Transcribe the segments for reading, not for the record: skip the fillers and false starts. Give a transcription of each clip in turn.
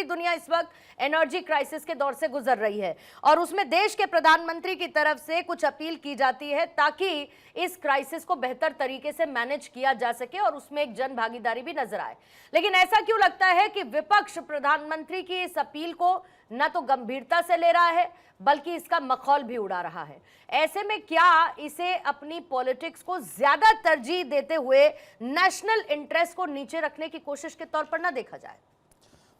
पूरी दुनिया इस वक्त एनर्जी क्राइसिस के दौर से गुजर रही है और उसमें देश के प्रधानमंत्री की तरफ से कुछ अपील की जाती है ताकि इस क्राइसिस को बेहतर तरीके से मैनेज किया जा सके और उसमें एक जन भागीदारी भी नजर आए। लेकिन ऐसा क्यों लगता है कि विपक्ष प्रधानमंत्री की इस अपील को न तो गंभीरता से ले रहा है बल्कि इसका मखौल भी उड़ा रहा है। ऐसे में क्या इसे अपनी पॉलिटिक्स को ज्यादा तरजीह देते हुए नेशनल इंटरेस्ट को नीचे रखने की कोशिश के तौर पर न देखा जाए?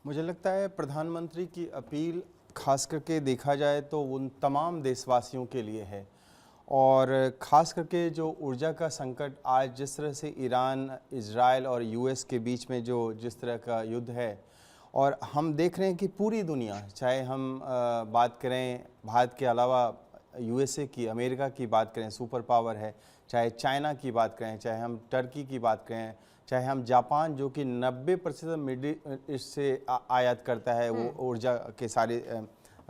मुझे लगता है प्रधानमंत्री की अपील खास करके देखा जाए तो उन तमाम देशवासियों के लिए है और ख़ास करके जो ऊर्जा का संकट आज जिस तरह से ईरान, इजराइल और यूएस के बीच में जो जिस तरह का युद्ध है और हम देख रहे हैं कि पूरी दुनिया, चाहे हम बात करें भारत के अलावा यूएसए की, अमेरिका की बात करें, सुपर पावर है, चाहे चाइना की बात करें, चाहे हम टर्की की बात करें, चाहे हम जापान जो कि 90% मिडिल ईस्ट से आयात करता है वो ऊर्जा के सारे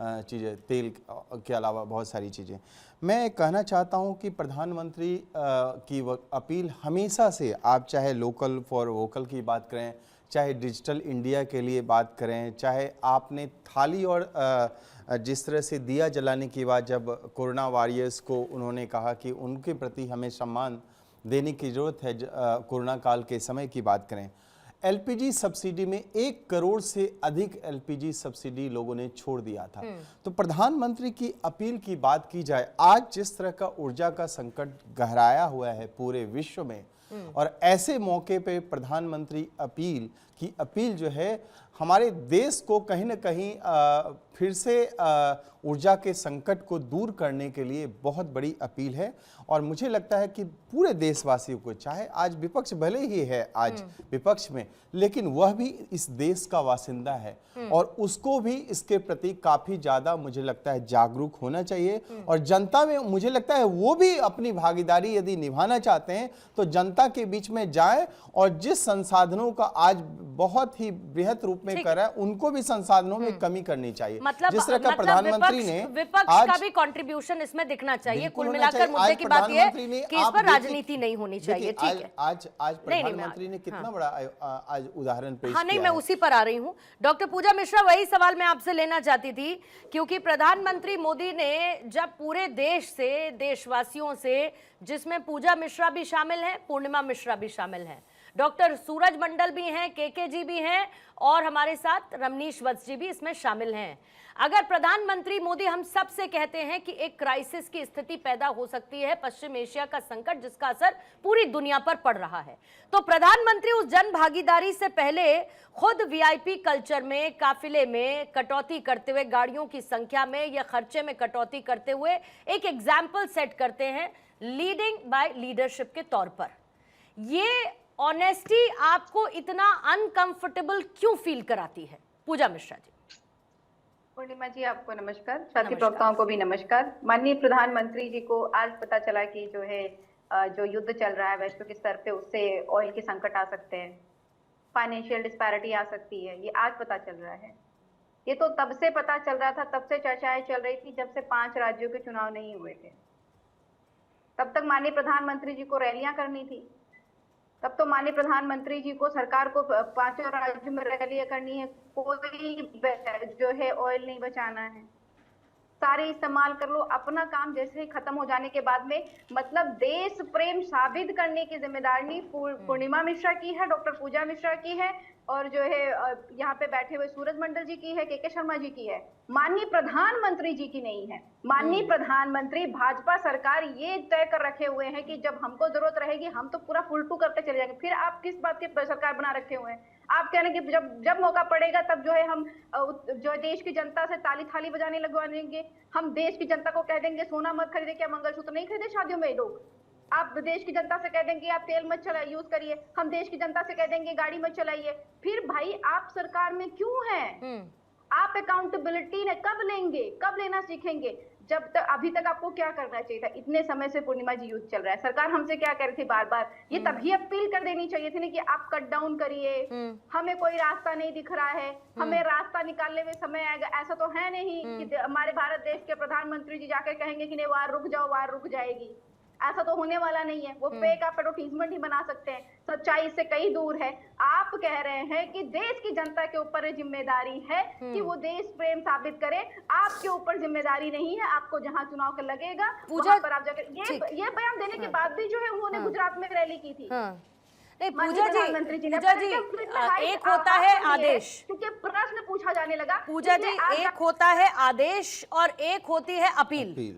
चीज़ें, तेल के अलावा बहुत सारी चीज़ें। मैं कहना चाहता हूं कि प्रधानमंत्री की अपील हमेशा से, आप चाहे लोकल फॉर वोकल की बात करें, चाहे डिजिटल इंडिया के लिए बात करें, चाहे आपने थाली और जिस तरह से दिया जलाने की बात, जब कोरोना वॉरियर्स को उन्होंने कहा कि उनके प्रति हमें सम्मान देने की ज़रूरत है, कोरोना काल के समय की बात करें, एलपीजी सब्सिडी में 1 करोड़ से अधिक एलपीजी सब्सिडी लोगों ने छोड़ दिया था। तो प्रधानमंत्री की अपील की बात की जाए, आज जिस तरह का ऊर्जा का संकट गहराया हुआ है पूरे विश्व में और ऐसे मौके पे प्रधानमंत्री की अपील जो है हमारे देश को कहीं ना कहीं फिर से ऊर्जा के संकट को दूर करने के लिए बहुत बड़ी अपील है। और मुझे लगता है कि पूरे देशवासियों को, चाहे आज विपक्ष भले ही है आज विपक्ष में, लेकिन वह भी इस देश का वासिंदा है और उसको भी इसके प्रति काफी ज्यादा मुझे लगता है जागरूक होना चाहिए। और जनता में मुझे लगता है वो भी अपनी भागीदारी यदि निभाना चाहते हैं तो जनता के बीच में जाए और जिस संसाधनों का आज बहुत ही बृहद रूप में कर रहा है उनको भी संसाधनों में कमी करनी चाहिए। मतलब जिस तरह का प्रधानमंत्री ने विपक्ष का भी कंट्रिब्यूशन इसमें दिखना चाहिए। कुल मिलाकर मुद्दे की बात यह है कि इस पर राजनीति नहीं होनी चाहिए। ठीक है, आज प्रधानमंत्री ने कितना बड़ा आज उदाहरण पेश किया। नहीं, मैं उसी पर आ रही हूँ। डॉक्टर पूजा मिश्रा, वही सवाल मैं आपसे लेना चाहती थी, क्योंकि प्रधानमंत्री मोदी ने जब पूरे देश से, देशवासियों से, जिसमें पूजा मिश्रा भी शामिल है, पूर्णिमा मिश्रा भी शामिल है, डॉक्टर सूरज मंडल भी हैं, केके जी भी हैं और हमारे साथ रमनीश वत्स जी भी इसमें शामिल हैं। अगर प्रधानमंत्री मोदी हम सब से कहते हैं कि एक क्राइसिस की स्थिति पैदा हो सकती है, पश्चिम एशिया का संकट जिसका असर पूरी दुनिया पर पड़ रहा है, तो प्रधानमंत्री उस जन भागीदारी से पहले खुद वीआईपी कल्चर में, काफिले में कटौती करते हुए, गाड़ियों की संख्या में या खर्चे में कटौती करते हुए एक एग्जाम्पल सेट करते हैं लीडिंग बाय लीडरशिप के तौर पर। ये ऑनेस्टी आपको इतना अनकंफर्टेबल क्यों फील कराती है? पूजा मिश्रा जी। पूर्णिमा जी, आपको नमस्कार, साथी प्रवक्ताओं को भी नमस्कार। माननीय प्रधानमंत्री जी को आज पता चला कि जो है जो युद्ध चल रहा है वैश्विक स्तर पे, उससे ऑयल के संकट आ सकते हैं, फाइनेंशियल डिस्पैरिटी आ सकती है, ये आज पता चल रहा है। ये तो तब से पता चल रहा था, तब से चर्चाएं चल रही थी जब से 5 राज्यों के चुनाव नहीं हुए थे। तब तक माननीय प्रधानमंत्री जी को रैलियां करनी थी, तब तो माननीय प्रधानमंत्री जी को, सरकार को 5 राज्यों में रैलियां करनी है, कोई जो है ऑयल नहीं बचाना है, सारे इस्तेमाल कर लो। अपना काम जैसे ही खत्म हो जाने के बाद में, मतलब देश प्रेम साबित करने की जिम्मेदारी पूर्णिमा मिश्रा की है, डॉक्टर पूजा मिश्रा की है और जो है यहाँ पे बैठे हुए सूरज मंडल जी की है, केके शर्मा जी की है, माननीय प्रधानमंत्री जी की नहीं है। माननीय प्रधानमंत्री, भाजपा सरकार ये तय कर रखे हुए हैं कि जब हमको जरूरत रहेगी हम तो पूरा फुलटू करके चले जाएंगे। फिर आप किस बात की सरकार बना रखे हुए हैं? आप कह रहे हैं कि जब मौका पड़ेगा तब जो है हम जो देश की जनता से ताली थाली बजाने लगवा देंगे। हम देश की जनता को कह देंगे सोना मत खरीदे, क्या मंगलसूत्र नहीं खरीदे शादियों में लोग? आप देश की जनता से कह देंगे आप तेल मत चलाइए, यूज करिए, हम देश की जनता से कह देंगे गाड़ी मत चलाइए। फिर भाई आप सरकार में क्यों हैं? आप अकाउंटेबिलिटी कब लेंगे, कब लेना सीखेंगे? जब तक, अभी तक आपको क्या करना चाहिए था? इतने समय से पूर्णिमा जी युद्ध चल रहा है, सरकार हमसे क्या कह रही थी बार बार? ये तभी अपील कर देनी चाहिए थी ना कि आप कट डाउन करिए, हमें कोई रास्ता नहीं दिख रहा है, हमें रास्ता निकालने में समय आएगा। ऐसा तो है नहीं कि हमारे भारत देश के प्रधानमंत्री जी जाकर कहेंगे कि नहीं वार रुक जाओ, वार रुक जाएगी। ऐसा तो होने वाला नहीं है। वो फेक एडवर्टीजमेंट ही बना सकते हैं, सच्चाई से कहीं दूर है। आप कह रहे हैं कि देश की जनता के ऊपर जिम्मेदारी है कि वो देश प्रेम साबित करे, आपके ऊपर जिम्मेदारी नहीं है। आपको जहां चुनाव का लगेगा वहां पर आप जाकर ये बयान देने के बाद भी जो है उन्होंने गुजरात में रैली की थी। नहीं पूजा जी एक होता है आदेश, क्योंकि प्रश्न पूछा जाने लगा। पूजा जी एक होता है आदेश और एक होती है अपील।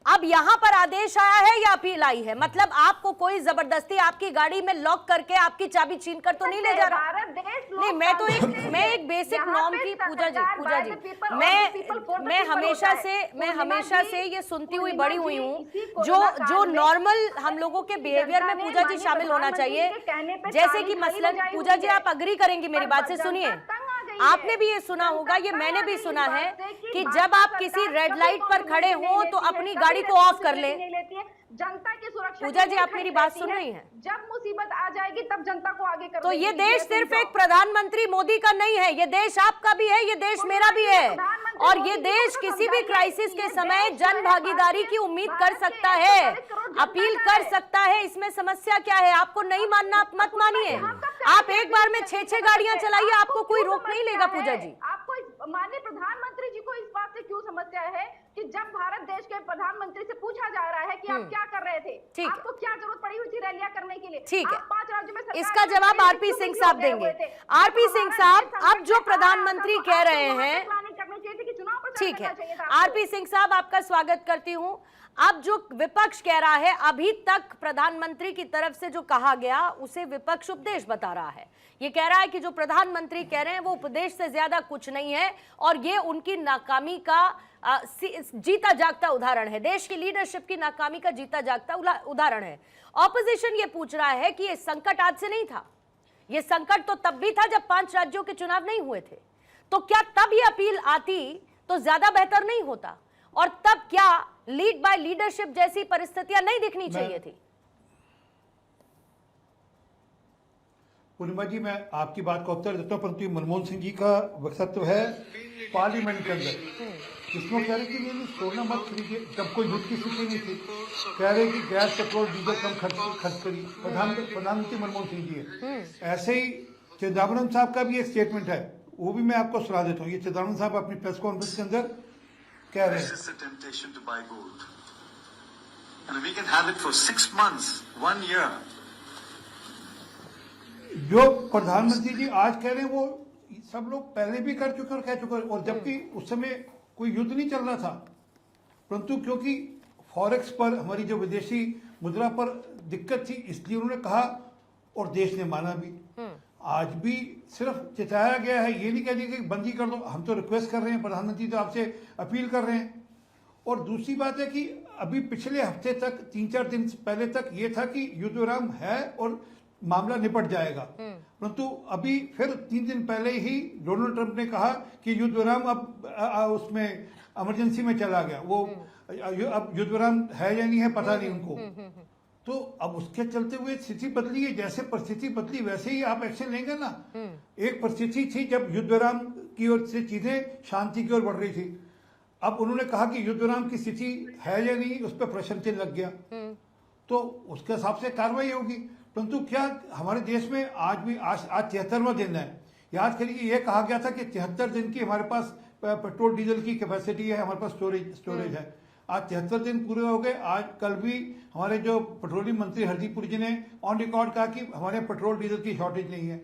अब यहाँ पर आदेश आया है या अपील आई है? मतलब आपको कोई जबरदस्ती आपकी गाड़ी में लॉक करके आपकी चाबी छीनकर तो नहीं ले जा रहा। नहीं, मैं एक बेसिक नॉर्म की पूजा जी मैं हमेशा से ये सुनती हुई बड़ी हुई हूँ जो नॉर्मल हम लोगों के बिहेवियर में पूजा जी शामिल होना चाहिए। जैसे कि मसलन पूजा जी आप अग्री करेंगी मेरी बात से, सुनिए, आपने भी ये सुना होगा, ये मैंने भी सुना है कि जब आप किसी रेड लाइट पर खड़े हो तो अपनी गाड़ी को ऑफ कर लें। जनता की सुरक्षा। पूजा जी आप मेरी बात सुन रही हैं? जब मुसीबत आ जाएगी तब जनता को आगे कर। तो ये देश सिर्फ एक प्रधानमंत्री मोदी का नहीं है, ये देश आपका भी है, ये देश मेरा भी है। और ये देश किसी भी क्राइसिस के समय जन भागीदारी की उम्मीद कर सकता है, अपील कर सकता है। इसमें समस्या क्या है? आपको नहीं मानना आप मत मानिए, आप एक बार में 6 गाड़ियां चलाइए, आपको कोई रोक नहीं लेगा। पूजा जी आपको माननीय प्रधानमंत्री जी को इस बात से क्यों समस्या है कि जब भारत देश के प्रधानमंत्री से पूछा जा रहा है कि आप क्या कर रहे थे, आपको क्या जरूरत पड़ी हुई थी रैलियां करने के लिए? ठीक है, 5 राज्यों में इसका जवाब आरपी सिंह साहब देंगे। आरपी सिंह साहब, अब जो प्रधानमंत्री कह रहे हैं, ठीक है, आरपी सिंह साहब आपका स्वागत करती हूं। अब जो विपक्ष कह रहा है, अभी तक प्रधानमंत्री की तरफ से जो कहा गया उसे विपक्ष उपदेश बता रहा है। ये कह रहा है कि जो प्रधानमंत्री कह रहे हैं वो उपदेश से ज्यादा कुछ नहीं है और ये उनकी नाकामी का जीता जागता उदाहरण है, देश की लीडरशिप की नाकामी का जीता जागता उदाहरण है। ऑपोजिशन ये पूछ रहा है कि ये संकट आज से नहीं था, ये संकट तो तब भी था जब 5 राज्यों के चुनाव नहीं हुए थे। तो क्या तब ये अपील आती तो ज्यादा बेहतर नहीं होता? और तब क्या लीड बाय लीडरशिप जैसी परिस्थितियां नहीं दिखनी चाहिए थी? पूर्णिमा जी, मैं आपकी बात का उत्तर देता हूँ, परंतु मनमोहन सिंह जी का वक्तव्य है पार्लियामेंट के अंदर, जिसमें कह रहे कि ये सोना मत खरीदिए, जब कोई युद्ध की स्थिति नहीं थी। कह रहे कि गैस पेट्रोल डीजल कम खर्च करिए, प्रधानमंत्री मनमोहन सिंह जी है। ऐसे ही चिदम्बरम साहब का भी एक स्टेटमेंट है, वो भी मैं आपको सुना देता हूँ। ये चिदम्बरम साहब अपनी प्रेस कॉन्फ्रेंस के अंदर कह रहे हैं, जो प्रधानमंत्री जी आज कह रहे हैं वो सब लोग पहले भी कर चुके और कह चुके, और जबकि उस समय कोई युद्ध नहीं चल रहा था, परंतु क्योंकि फॉरेक्स पर, हमारी जो विदेशी मुद्रा पर दिक्कत थी, इसलिए उन्होंने कहा और देश ने माना भी। आज भी सिर्फ चिताया गया है, ये नहीं कह दिया कि बंदी कर दो। हम तो रिक्वेस्ट कर रहे हैं, प्रधानमंत्री तो आपसे अपील कर रहे हैं। और दूसरी बात है कि अभी पिछले हफ्ते तक, 3-4 दिन पहले तक ये था कि युद्ध विराम है और मामला निपट जाएगा, परंतु अभी फिर 3 दिन पहले ही डोनाल्ड ट्रंप ने कहा कि युद्ध विराम अब उसमें इमरजेंसी में चला गया। वो अब युद्ध विराम है या नहीं है पता नहीं उनको। तो अब उसके चलते हुए स्थिति बदली है, जैसे परिस्थिति बदली वैसे ही आप एक्शन लेंगे ना। एक परिस्थिति थी जब युद्ध विराम की ओर से चीजें शांति की ओर बढ़ रही थी, अब उन्होंने कहा कि युद्ध विराम की स्थिति है या नहीं, उस पर प्रश्न चिन्ह लग गया, तो उसके हिसाब से कार्रवाई होगी। परंतु क्या हमारे देश में आज भी आज 73वां दिन है। याद करिए, यह कहा गया था कि 73 दिन की हमारे पास पेट्रोल डीजल की कैपेसिटी है, हमारे पास स्टोरेज है। आज 73 दिन पूरे हो गए। आज कल भी हमारे जो पेट्रोलियम मंत्री हरदीप पुरी जी ने ऑन रिकॉर्ड कहा कि हमारे पेट्रोल डीजल की शॉर्टेज नहीं है।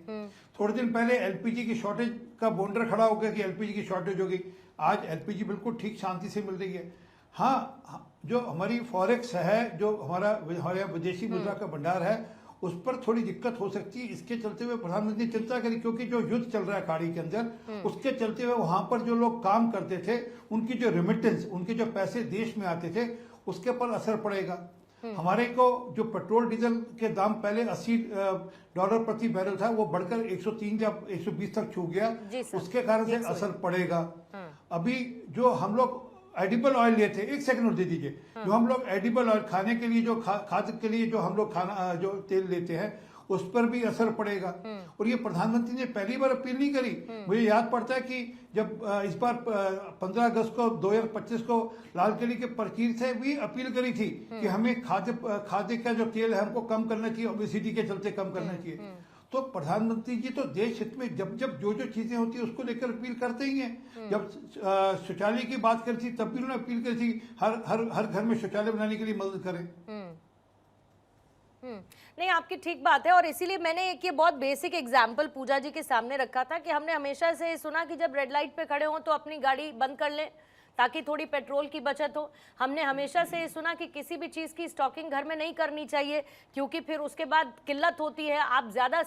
थोड़े दिन पहले एलपीजी की शॉर्टेज का बॉन्डर खड़ा हो गया कि एलपीजी की शॉर्टेज होगी। आज एलपीजी बिल्कुल ठीक शांति से मिल रही है। हाँ, जो हमारी फॉरेक्स है, जो हमारे विदेशी मुद्रा का भंडार है, उस पर थोड़ी दिक्कत हो सकती है। इसके चलते हुए प्रधानमंत्री चिंता करी, क्योंकि जो युद्ध चल रहा है खाड़ी के अंदर, उसके चलते हुए वहां पर जो लोग काम करते थे, उनकी जो रेमिटेंस, उनके जो पैसे देश में आते थे, उसके पर असर पड़ेगा। हमारे को जो पेट्रोल डीजल के दाम पहले $80 प्रति बैरल था, वो बढ़कर 103 या 120 तक छू गया, उसके कारण से असर पड़ेगा। अभी जो हम लोग एडिबल ऑयल लेते, एक सेकंड और दे दीजिए, जो हम लोग एडिबल ऑयल खाने के लिए, जो खाद के लिए जो हम लोग खाना जो तेल लेते हैं, उस पर भी असर पड़ेगा। और ये प्रधानमंत्री ने पहली बार अपील नहीं करी। मुझे याद पड़ता है कि जब इस बार 15 अगस्त को 2025 को लाल किले के प्रकीर से भी अपील करी थी कि हमें खाद्य का जो तेल है हमको कम करना चाहिए, ओबेसिटी के चलते कम करना चाहिए। तो प्रधानमंत्री जी तो देश हित में जब जब जो चीजें होती है उसको लेकर अपील करते ही हैं। जब शौचालय की बात करी थी तब भी उन्होंने अपील करी थी हर घर में शौचालय बनाने के लिए मदद करें। नहीं, आपकी ठीक बात है, और इसीलिए मैंने एक ये बहुत बेसिक एग्जाम्पल पूजा जी के सामने रखा था कि हमने हमेशा से सुना कि जब रेड लाइट पे खड़े हों तो अपनी गाड़ी बंद कर लें ताकि थोड़ी पेट्रोल की बचत हो। हमने हमेशा से ये सुना कि किसी भी चीज़ की स्टॉकिंग घर में नहीं करनी चाहिए क्योंकि फिर उसके बाद किल्लत होती है, आप ज़्यादा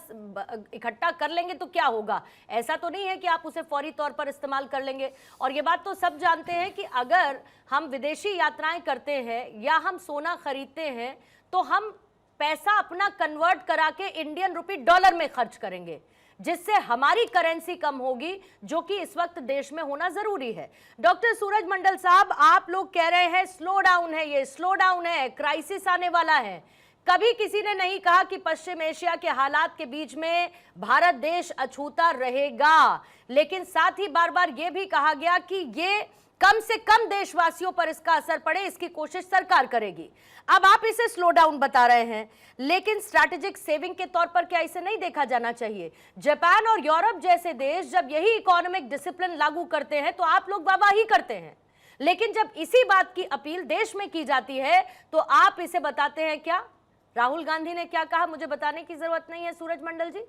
इकट्ठा कर लेंगे तो क्या होगा, ऐसा तो नहीं है कि आप उसे फौरी तौर पर इस्तेमाल कर लेंगे। और ये बात तो सब जानते हैं कि अगर हम विदेशी यात्राएं करते हैं या हम सोना खरीदते हैं तो हम पैसा अपना कन्वर्ट करा के इंडियन रुपी डॉलर में खर्च करेंगे, जिससे हमारी करेंसी कम होगी, जो कि इस वक्त देश में होना जरूरी है। डॉक्टर सूरज मंडल साहब, आप लोग कह रहे हैं स्लो डाउन है, ये स्लो डाउन है, क्राइसिस आने वाला है। कभी किसी ने नहीं कहा कि पश्चिम एशिया के हालात के बीच में भारत देश अछूता रहेगा, लेकिन साथ ही बार बार यह भी कहा गया कि ये कम से कम देशवासियों पर इसका असर पड़े, इसकी कोशिश सरकार करेगी। अब आप इसे स्लो डाउन बता रहे हैं, लेकिन स्ट्रैटेजिक सेविंग के तौर पर क्या इसे नहीं देखा जाना चाहिए? जापान और यूरोप जैसे देश जब यही इकोनॉमिक डिसिप्लिन लागू करते हैं तो आप लोग वाहवाही करते हैं, लेकिन जब इसी बात की अपील देश में की जाती है तो आप इसे बताते हैं क्या? राहुल गांधी ने क्या कहा, मुझे बताने की जरूरत नहीं है। सूरज मंडल जी।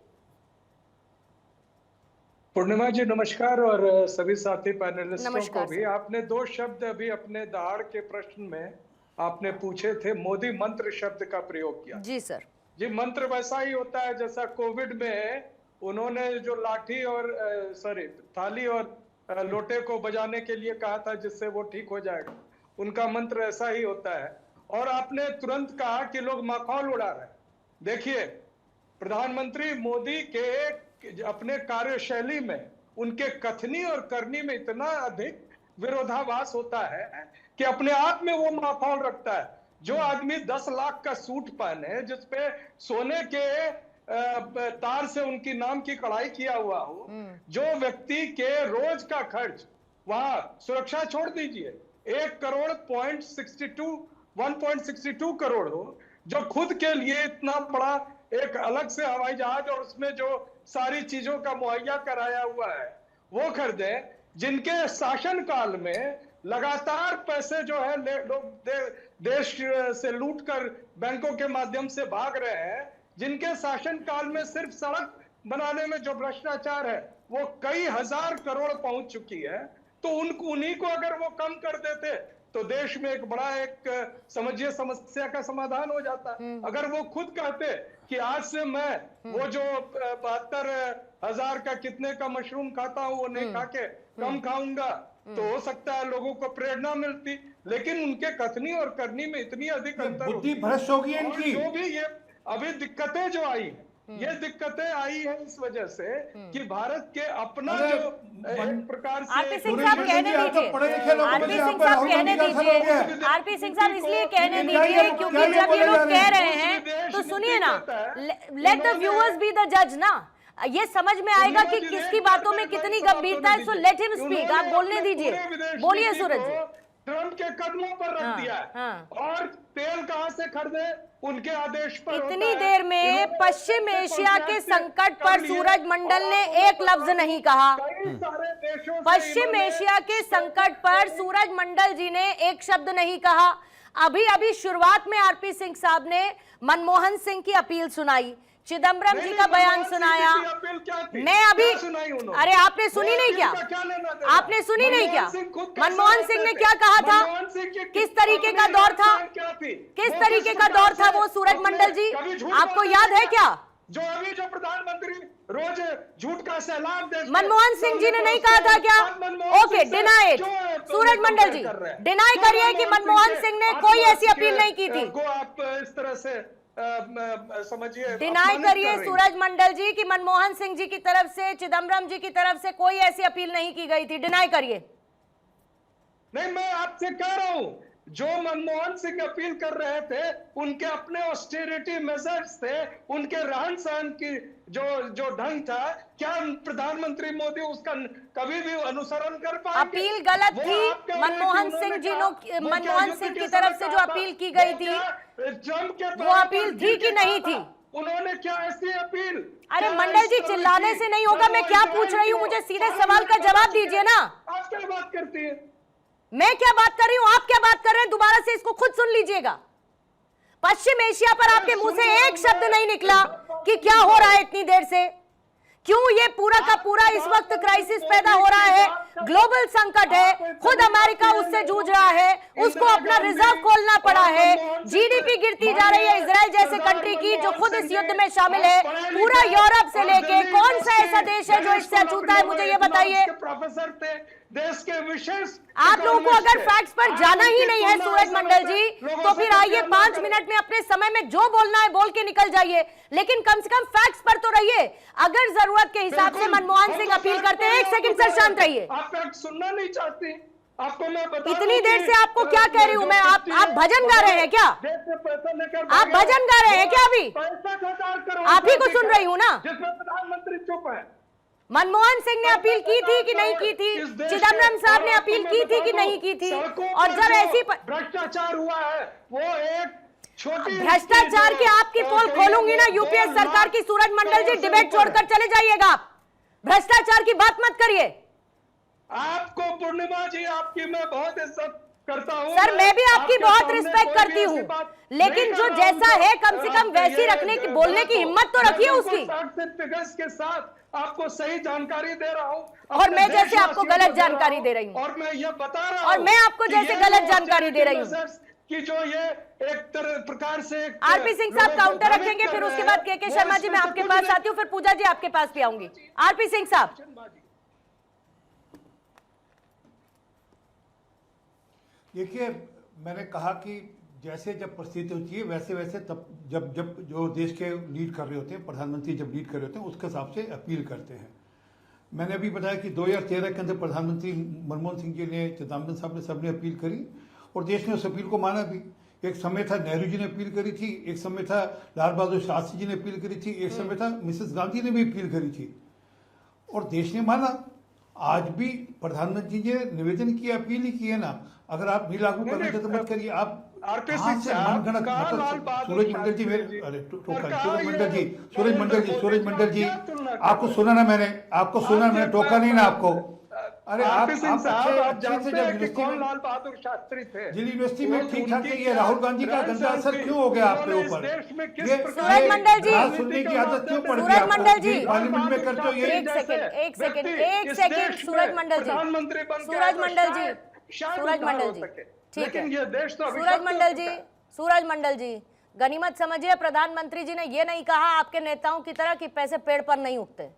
पूर्णिमा जी नमस्कार, और सभी साथी पैनलिस्टों को भी। सर। आपने दो शब्द अभी अपने दहाड़ के प्रश्न में आपने पूछे थे, मोदी मंत्र शब्द का प्रयोग किया। जी सर। जी, मंत्र वैसा ही होता है जैसा कोविड में उन्होंने जो लाठी और थाली और लोटे को बजाने के लिए कहा था जिससे वो ठीक हो जाएगा, उनका मंत्र ऐसा ही होता है। और आपने तुरंत कहा कि लोग मखौल उड़ा रहे हैं। देखिए, प्रधानमंत्री मोदी के अपने कार्यशैली में, उनके कथनी और करनी में इतना अधिक विरोधाभास होता है कि अपने आप में वो माहौल रखता है। जो आदमी 10 लाख का सूट पहने, जिसपे सोने के तार से उनकी नाम की कढ़ाई किया हुआ हो, जो व्यक्ति के रोज का खर्च, वहां सुरक्षा छोड़ दीजिए, 1.62 करोड़ हो, जो खुद के लिए इतना बड़ा एक अलग से हवाई जहाज और उसमें जो सारी चीजों का मुहैया कराया हुआ है वो खरीदे, जिनके शासन काल में लगातार पैसे जो है लोग देश से लूटकर बैंकों के माध्यम से भाग रहे हैं, जिनके शासन काल में सिर्फ सड़क बनाने में जो भ्रष्टाचार है वो कई हजार करोड़ पहुंच चुकी है, तो उन्हीं को अगर वो कम कर देते तो देश में एक बड़ा समझिए समस्या का समाधान हो जाता। अगर वो खुद कहते कि आज से मैं वो जो 72,000 का कितने का मशरूम खाता हूं वो नहीं खा के कम खाऊंगा, तो हो सकता है लोगों को प्रेरणा मिलती। लेकिन उनके कथनी और करनी में इतनी अधिक अंतर, बुद्धि भ्रष्ट होगी इनकी। जो भी ये अभी दिक्कतें जो आई है, ये दिक्कतें आई है इस वजह से कि भारत के अपना जो एक प्रकार से आरपी सिंह साहब कहने दीजिए, आरपी सिंह साहब कहने दीजिए, आरपी सिंह साहब इसलिए कहने दीजिए क्योंकि जब ये लोग कह रहे हैं तो सुनिए ना, let the viewers be the जज ना, ये समझ में आएगा कि किसकी बातों में कितनी गंभीरता है। सो लेट हिम स्पीक, आप बोलने दीजिए, बोलिए सूरज जी। ट्रंप के कदमों पर रख दिया है और तेल कहां से खरीदे, उनके आदेश पर। इतनी देर में पश्चिम एशिया के संकट पर सूरज मंडल ने एक लफ्ज नहीं कहा। पश्चिम एशिया के संकट पर सूरज मंडल जी ने एक शब्द नहीं कहा। अभी अभी शुरुआत में आरपी सिंह साहब ने मनमोहन सिंह की अपील सुनाई, चिदम्बरम जी का बयान सुनाया। मैं अभी, अरे आपने सुनी नहीं क्या? आपने सुनी नहीं क्या? मनमोहन सिंह ने क्या कहा था? किस तरीके का दौर था? किस तरीके का दौर था वो सूरज मंडल जी, आपको याद है क्या? जो अभी जो प्रधानमंत्री रोज झूठ का सैलाब दे, मनमोहन सिंह जी ने नहीं कहा था क्या? Okay, deny it. Suraj Mandal ji deny करिए कि मनमोहन सिंह ने कोई ऐसी अपील नहीं की थी। आप इस तरह से समझिए, डिनाई करिए सूरज मंडल जी कि मनमोहन सिंह जी की तरफ से, चिदम्बरम जी की तरफ से कोई ऐसी अपील नहीं की गई थी। डिनाई करिए। नहीं, मैं आपसे कह रहा हूं जो मनमोहन सिंह अपील कर रहे थे उनके अपने ऑस्टेरिटी मेजर्स थे, उनके रहन सहन की जो ढंग था, क्या प्रधानमंत्री मोदी उसका कभी भी अनुसरण कर पाएंगे? अपील गलत थी। मनमोहन सिंह की तरफ से जो अपील की गई थी ट्रम्प के वो अपील थी कि नहीं थी? उन्होंने क्या ऐसी अपील? अरे मंडल जी, चिल्लाने से नहीं होगा। मैं क्या पूछ रही हूँ, मुझे सीधे सवाल का जवाब दीजिए ना। आप क्या बात करती है? मैं क्या बात कर रही हूँ, आप क्या बात कर रहे हैं? दोबारा से इसको खुद सुन लीजिएगा। पश्चिम एशिया पर आपके मुंह से एक शब्द नहीं निकला कि क्या हो रहा है इतनी देर से, क्यों ये पूरा का पूरा इस वक्त क्राइसिस पैदा हो रहा है, ग्लोबल संकट है, खुद अमेरिका उससे जूझ रहा है, उसको अपना रिजर्व खोलना पड़ा है, जीडीपी गिरती जा रही है इजराइल जैसे कंट्री की जो खुद इस युद्ध में शामिल है, पूरा यूरोप से लेके कौन सा ऐसा देश है जो इससे अछूता है, मुझे ये बताइए। प्रोफेसर थे, देश के विशेष आप लोगों को अगर फैक्ट्स पर जाना ही नहीं है सूरज मंडल जी, तो फिर आइए 5 मिनट में अपने समय में जो बोलना है बोल के निकल जाइए, लेकिन कम से कम फैक्ट्स पर तो रहिए। अगर जरूरत के हिसाब से मनमोहन सिंह अपील करते हैं, 1 सेकंड सर शांत रहिए। आप फैक्ट सुनना नहीं चाहती? आपको मैं बता इतनी देर से आपको क्या कह रही हूं मैं? आप भजन गा रहे हैं क्या? आप भजन गा रहे हैं क्या? अभी 65,000 करोड़ आप ही को सुन रही हूं ना। जिसमें प्रधानमंत्री चुप है। मनमोहन सिंह ने अपील की थी कि नहीं की थी? चिदम्बरम साहब ने अपील की थी कि नहीं की थी? और जब ऐसी भ्रष्टाचार हुआ है वो एक छोटी भ्रष्टाचार की आपकी पोल खोलूंगी ना यूपीए सरकार की, सूरज मंडल जी डिबेट छोड़कर चले जाइएगा आप। भ्रष्टाचार की बात मत करिए। आपको पूर्णिमा जी, आपकी मैं बहुत इज्जत करता हूं सर, मैं भी आपकी बहुत रिस्पेक्ट करती हूं, लेकिन जो जैसा है कम से कम वैसी रखने की, बोलने की हिम्मत तो रखिए उसकी। फिगर्स के साथ आपको सही जानकारी दे रहा हूं और मैं जैसे आपको गलत जानकारी दे रही हूं, और मैं ये बता रहा हूं और मैं आपको जैसे गलत जानकारी दे रही हूं कि जो ये एक प्रकार से आरपी सिंह साहब काउंटर रखेंगे, फिर उसके बाद के शर्मा जी मैं आपके पास आती हूँ, फिर पूजा जी आपके पास भी आऊंगी। आरपी सिंह साहब, देखिए, मैंने कहा कि जैसे जब परिस्थिति होती है वैसे वैसे तब जब जब जो देश के लीड कर रहे होते हैं, प्रधानमंत्री जब लीड कर रहे होते हैं उसके हिसाब से अपील करते हैं। मैंने अभी बताया कि 2013 के अंदर प्रधानमंत्री मनमोहन सिंह जी ने, चिदम्बरम साहब ने, सबने अपील करी और देश ने उस अपील को माना भी। एक समय था नेहरू जी ने अपील करी थी, एक समय था लाल बहादुर शास्त्री जी ने अपील करी थी, एक समय था मिसेस गांधी ने भी अपील करी थी और देश ने माना। आज भी प्रधानमंत्री जी ने निवेदन किया, अपील ही की है ना। अगर आप नहीं लागू करना चाहते तो मत करिए। आप सूरज मंडल जी, सूरज मंडल जी, आपको सुना ना मैंने, आपको सुना, मैंने टोका नहीं ना आपको। अरे आप जानते हैं कि कौन लाल बहादुर शास्त्री थे? यूनिवर्सिटी में ठीक ठाक है, ये राहुल गांधी का गंदा असर क्यों हो गया आपके ऊपर? सूरज मंडल जी, सुनने की आदत क्यों पड़ गई? सूरज मंडल जी, पार्लियामेंट में करते हो ये। एक सेकंड सूरज मंडल जी, सूरज मंडल जी, सूरज मंडल जी, ठीक है। सूरज मंडल जी, गनीमत समझिए, प्रधानमंत्री जी ने ये नहीं कहा आपके नेताओं की तरह कि पैसे पेड़ पर नहीं उगते।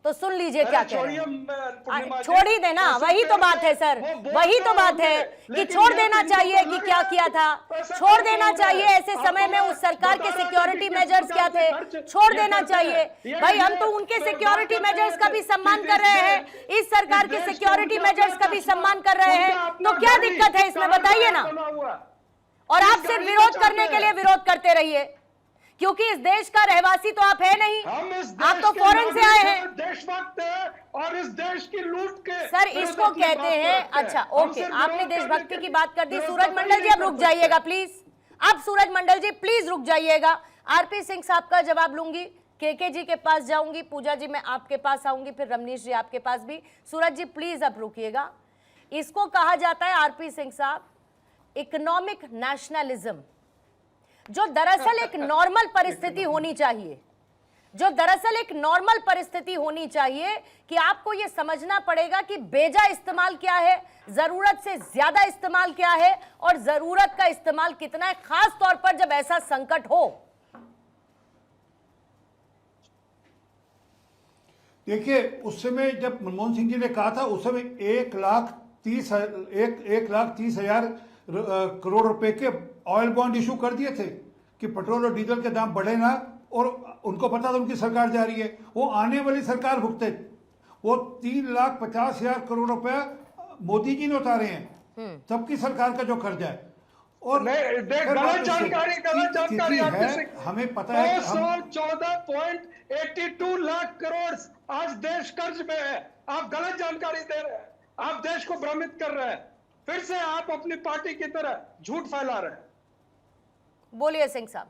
तो सुन लीजिए क्या कह रहे हैं। छोड़ ही देना, वही तो बात है सर, वही तो बात है कि छोड़ देना चाहिए कि क्या किया था, छोड़ देना चाहिए। ऐसे समय में उस सरकार के सिक्योरिटी मेजर्स क्या थे, छोड़ देना चाहिए। भाई हम तो उनके सिक्योरिटी मेजर्स का भी सम्मान कर रहे हैं, इस सरकार के सिक्योरिटी मेजर्स का भी सम्मान कर रहे हैं, तो क्या दिक्कत है इसमें बताइए ना। और आप सिर्फ विरोध करने के लिए विरोध करते रहिए, क्योंकि इस देश का रहवासी तो आप है नहीं, आप तो फॉरेन से आए हैं। देशभक्त है और इस देश की लूट के सर इसको कहते हैं। अच्छा ओके, आपने देशभक्ति की बात कर दी। सूरज मंडल जी अब रुक जाइएगा प्लीज, अब सूरज मंडल जी प्लीज रुक जाइएगा। आरपी सिंह साहब का जवाब लूंगी, केके जी के पास जाऊंगी, पूजा जी मैं आपके पास आऊंगी, फिर रमनीश जी आपके पास भी। सूरज जी प्लीज अब रुकिएगा। इसको कहा जाता है आरपी सिंह साहब इकोनॉमिक नेशनलिज्म, जो दरअसल एक नॉर्मल परिस्थिति होनी चाहिए, जो दरअसल एक नॉर्मल परिस्थिति होनी चाहिए कि आपको यह समझना पड़ेगा कि बेजा इस्तेमाल क्या है, जरूरत से ज्यादा इस्तेमाल क्या है और जरूरत का इस्तेमाल कितना है, खास तौर पर जब ऐसा संकट हो। देखिए, उस समय जब मनमोहन सिंह जी ने कहा था, उस समय 1,30,000 करोड़ रुपए के ऑयल बॉन्ड इशू कर दिए थे कि पेट्रोल और डीजल के दाम बढ़े ना, और उनको पता था उनकी सरकार जा रही है, वो आने वाली सरकार भुगते। वो 3,50,000 करोड़ रुपया मोदी जी ने उतारे हैं, सबकी सरकार का जो कर्जा है। और नहीं, फिर गलत वापस से जानकारी स्थिति आपकी है, हमें पता है कि हम 214.82 लाख करोड़ आज देश कर्ज में है। आप गलत जानकारी दे रहे हैं, आप देश को भ्रमित कर रहे हैं, फिर से आप अपनी पार्टी की तरह झूठ फैला रहे हैं। बोलिए सिंह साहब।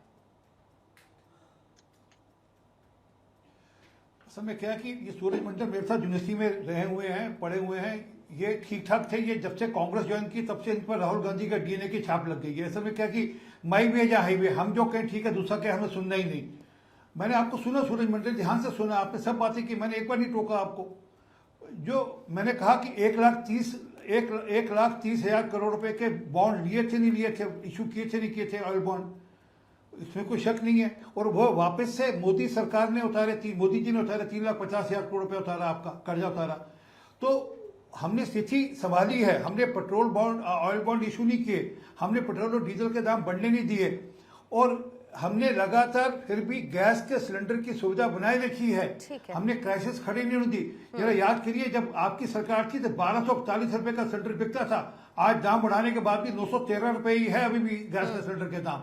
समय क्या है कि ये सूरज मंडल मेरे साथ यूनिवर्सिटी में रहे हुए हैं, पढ़े हुए हैं, ये ठीक ठाक थे। ये जब से कांग्रेस ज्वाइन की तब से इन पर राहुल गांधी का डीएनए की छाप लग गई है। असल में क्या कि माई वे या हाईवे, हम जो कहें ठीक है, दूसरा कहे हमें सुनना ही नहीं। मैंने आपको सुना सूरज मंडल, ध्यान से सुना आपने सब बातें की, मैंने एक बार नहीं टोका आपको। जो मैंने कहा कि 1,30,000 करोड़ रुपए के बॉन्ड लिए थे, नहीं लिए थे, इशू किए थे, नहीं किए थे ऑयल बॉन्ड, इसमें कोई शक नहीं है। और वो वापस से मोदी सरकार ने उतारे, मोदी जी ने उतारे 3,50,000 करोड़ रुपए उतारा, आपका कर्जा उतारा। तो हमने स्थिति संभाली है, हमने petrol bond oil bond issue नहीं किए, हमने पेट्रोल और डीजल के दाम बढ़ने नहीं दिए, और हमने लगातार फिर भी गैस के सिलेंडर की सुविधा बनाए रखी है। हमने क्राइसिस खड़ी नहीं होने दी। जरा याद करिए, जब आपकी सरकार थी तो 1241 रुपए का सिलेंडर बिकता था, आज दाम बढ़ाने के बाद भी 913 रुपए ही है अभी भी गैस के सिलेंडर के दाम।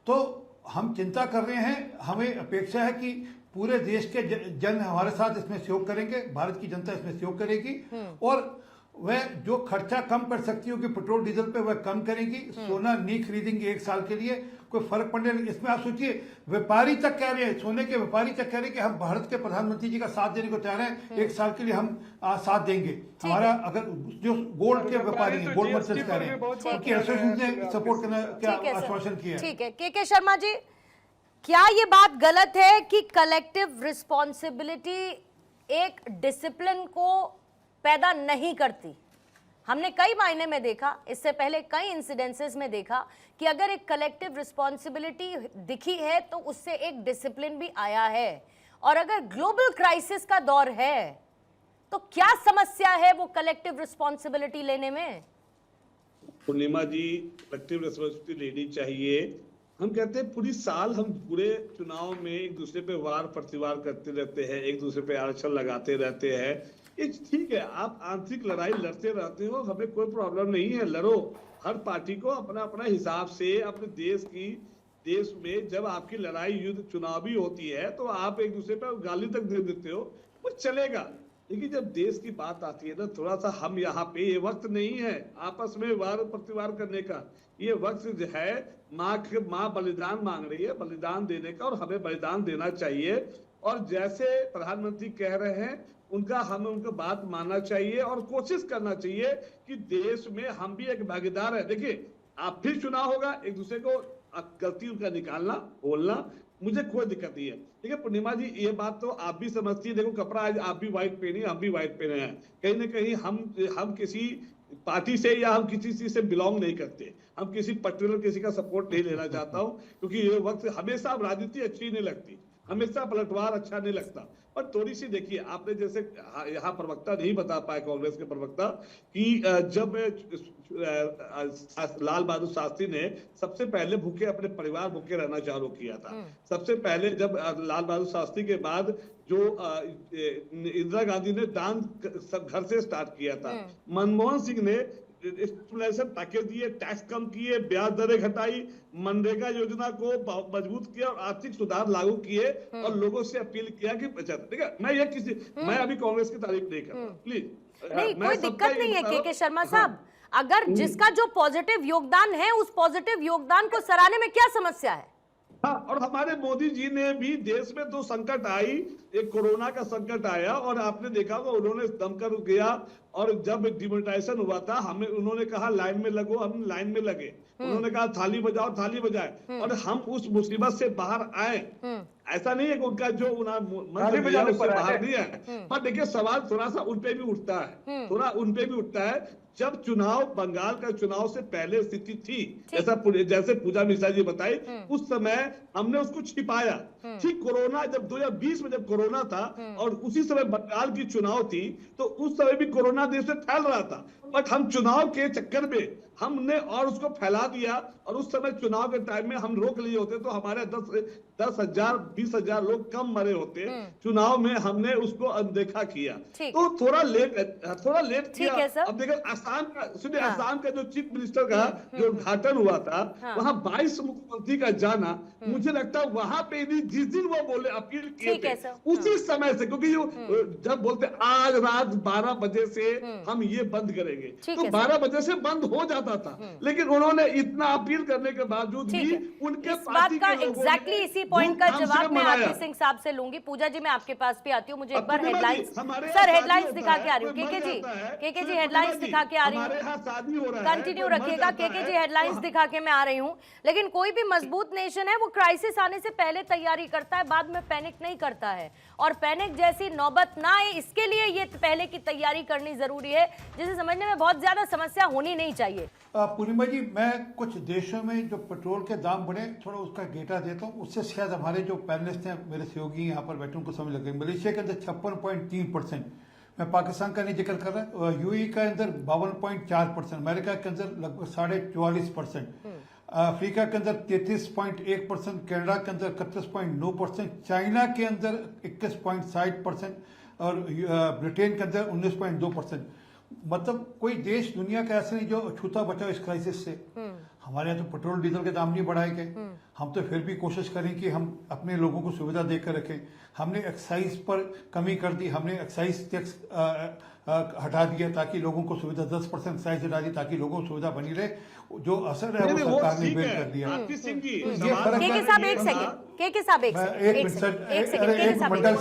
तो हम चिंता कर रहे हैं, हमें अपेक्षा है कि पूरे देश के जन हमारे साथ इसमें सहयोग करेंगे, भारत की जनता इसमें सहयोग करेगी, और वह जो खर्चा कम कर सकती होगी पेट्रोल डीजल पे वह कम करेगी। सोना नहीं खरीदेंगे 1 साल के लिए, कोई फर्क पड़ने नहीं। इसमें आप सोचिए, व्यापारी तक कह रहे हैं, सोने के व्यापारी तक कह रहे हैं कि हम भारत के प्रधानमंत्री जी का साथ देने को तैयार हैं, 1 साल के लिए हम साथ देंगे। हमारा अगर जो गोल्ड के व्यापारी हैं, गोल्ड मर्चेंट्स कह रहे हैं, उनकी एसोसिएशन ने सपोर्ट करना क्या आश्वासन किया है। ठीक है, के शर्मा जी, क्या ये बात गलत है कि कलेक्टिव रिस्पॉन्सिबिलिटी एक डिसिप्लिन को पैदा नहीं करती? हमने कई मायने में देखा, इससे पहले कई इंसिडेंसेस में देखा कि अगर एक कलेक्टिव रिस्पॉन्सिबिलिटी दिखी है तो उससे एक डिसिप्लिन भी आया है। और अगर ग्लोबल क्राइसिस का दौर है तो क्या समस्या है वो कलेक्टिव रिस्पॉन्सिबिलिटी लेने में? पूर्णिमा जी, कलेक्टिव रिस्पॉन्सिबिलिटी लेनी चाहिए। हम कहते हैं पूरी साल हम पूरे चुनाव में एक दूसरे पे वार प्रतिवार करते रहते हैं, एक दूसरे पे आरक्षण लगाते रहते हैं। ये ठीक है, आप आंतरिक लड़ाई लड़ते रहते हो, हमें कोई प्रॉब्लम नहीं है, लड़ो। हर पार्टी को अपना अपना हिसाब से अपने देश में जब आपकी लड़ाई युद्ध चुनावी होती है तो आप एक दूसरे पर गाली तक दे देते हो, वो चलेगा। लेकिन जब देश की बात आती है ना, थोड़ा सा हम यहाँ पे, ये वक्त नहीं है आपस में वार प्रतिवार करने का। ये वक्त जो है, माँ बलिदान मांग रही है, बलिदान देने का, और हमें बलिदान देना चाहिए। और जैसे प्रधानमंत्री कह रहे हैं, हमें उनका बात मानना चाहिए और कोशिश करना चाहिए कि देश में हम भी एक भागीदार है। देखिए, आप फिर चुनाव होगा, एक दूसरे को गलती उनका निकालना, बोलना, मुझे कोई दिक्कत नहीं है। ठीक है पूर्णिमा जी, ये बात तो आप भी समझती है। देखो, कपड़ा आज आप भी व्हाइट पहने, हम भी व्हाइट पहने हैं। कहीं ना कहीं हम किसी पार्टी से या हम किसी चीज से बिलोंग नहीं करते। हम किसी पर्टिकुलर किसी का सपोर्ट नहीं लेना चाहता हूँ, क्योंकि ये वक्त हमेशा राजनीति अच्छी नहीं लगती, हमेशा पलटवार अच्छा नहीं लगता। पर थोड़ी सी देखिए, आपने जैसे यहाँ प्रवक्ता नहीं बता पाए, कांग्रेस के प्रवक्ता, कि जब लाल बहादुर शास्त्री ने सबसे पहले भूखे अपने परिवार भूखे रहना चालू किया था। सबसे पहले जब लाल बहादुर शास्त्री के बाद जो इंदिरा गांधी ने दान सब घर से स्टार्ट किया था। मनमोहन सिंह ने पैकेज दिए, टैक्स कम किए, ब्याज दरें घटाई, मनरेगा योजना को मजबूत किया और आर्थिक सुधार लागू किए और लोगों से अपील किया कि ठीक है। मैं अभी कांग्रेस की तारीफ नहीं करता, प्लीज। नहीं, कोई दिक्कत नहीं है के शर्मा साहब। अगर जिसका जो पॉजिटिव योगदान है, उस पॉजिटिव योगदान को सराहने में क्या समस्या है? हाँ, और हमारे मोदी जी ने भी देश में 2 संकट आई, एक कोरोना का संकट आया और आपने देखा होगा उन्होंने दमकर गया। और जब डिमोनेटाइजेशन हुआ था, उन्होंने कहा लाइन में लगो, हम लाइन में लगे। उन्होंने कहा थाली बजाओ, थाली बजाए, और हम उस मुसीबत से बाहर आए। ऐसा नहीं है कि उनका जो उससे बाहर नहीं है। पर देखिए, सवाल थोड़ा सा उनपे भी उठता है, जब चुनाव, बंगाल का चुनाव से पहले स्थिति थी, जैसे पूजा मिश्रा जी बताई, उस समय हमने उसको छिपाया। ठीक कोरोना जब 2020 में जब कोरोना था और उसी समय बंगाल की चुनाव थी, तो उस समय भी कोरोना देश में फैल रहा था, बट हम चुनाव के चक्कर में हमने और उसको फैला दिया, और उस समय चुनाव के टाइम में हम रोक लिए होते तो हमारे 10,000 20,000 लोग कम मरे होते। चुनाव में हमने उसको अनदेखा किया, तो थोड़ा लेट किया। अब देखो असम का, सुनिए, असम का जो चीफ मिनिस्टर का जो उद्घाटन हुआ था, वहां 22 मुख्यमंत्री का जाना, मुझे लगता है वहां पे भी जिस दिन वो बोले अपील किए थे उसी समय से, क्योंकि जब बोलते आज रात 12 बजे से हम ये बंद करेंगे, तो 12 बजे से बंद हो जाता था, लेकिन उन्होंने इतना अपील करने के बावजूद भी उनके इस बात का एग्जैक्टली इसी पॉइंट का जवाब मैं आरपी सिंह साहब से लूंगी। पूजा जी मैं आपके पास भी आती हूँ, मुझे एक बार हेडलाइंस, सर हेडलाइंस दिखा के आ रही हूँ। केके जी हेडलाइंस दिखा के आ रही हूँ, कंटिन्यू रखिएगा। केके जी हेडलाइंस दिखा के मैं आ रही हूँ। लेकिन कोई भी मजबूत नेशन है वो क्राइसिस आने से पहले तैयारी करता है, बाद में पैनिक नहीं करता है, और पैनिक जैसी नौबत ना आए इसके लिए ये पहले की तैयारी करनी जरूरी है, जिसे समझने में बहुत ज्यादा समस्या होनी नहीं चाहिए। पूर्णिमा जी, मैं कुछ देशों में जो पेट्रोल के दाम बढ़े, थोड़ा उसका डेटा देता हूँ, उससे शायद हमारे जो पैनलिस्ट हैं, मेरे सहयोगी यहाँ पर बैठे उनको समझ लगे। मलेशिया के अंदर 56.3%, मैं पाकिस्तान का नहीं जिक्र कर रहा, यूएई के अंदर 52.4%, अमेरिका के अंदर लगभग 44.5%, अफ्रीका के अंदर 33.1%, कनाडा के अंदर 31.9%, चाइना के अंदर 21.60% और ब्रिटेन के अंदर 19.2%। मतलब कोई देश दुनिया का ऐसा नहीं जो छूता बचा इस क्राइसिस से। हमारे यहाँ तो पेट्रोल डीजल के दाम नहीं बढ़ाए गए, हम तो फिर भी कोशिश करें कि हम अपने लोगों को सुविधा देकर रखें। हमने एक्साइज पर कमी कर दी, हमने एक्साइज टैक्स हटा दिया ताकि लोगों को सुविधा, 10% एक्साइज हटा दी ताकि लोगों को सुविधा बनी रहे। जो असर है वो सरकार ने बेर कर दिया। केके साहब एक सेकंड, केके साहब एक सेकंड, मंडल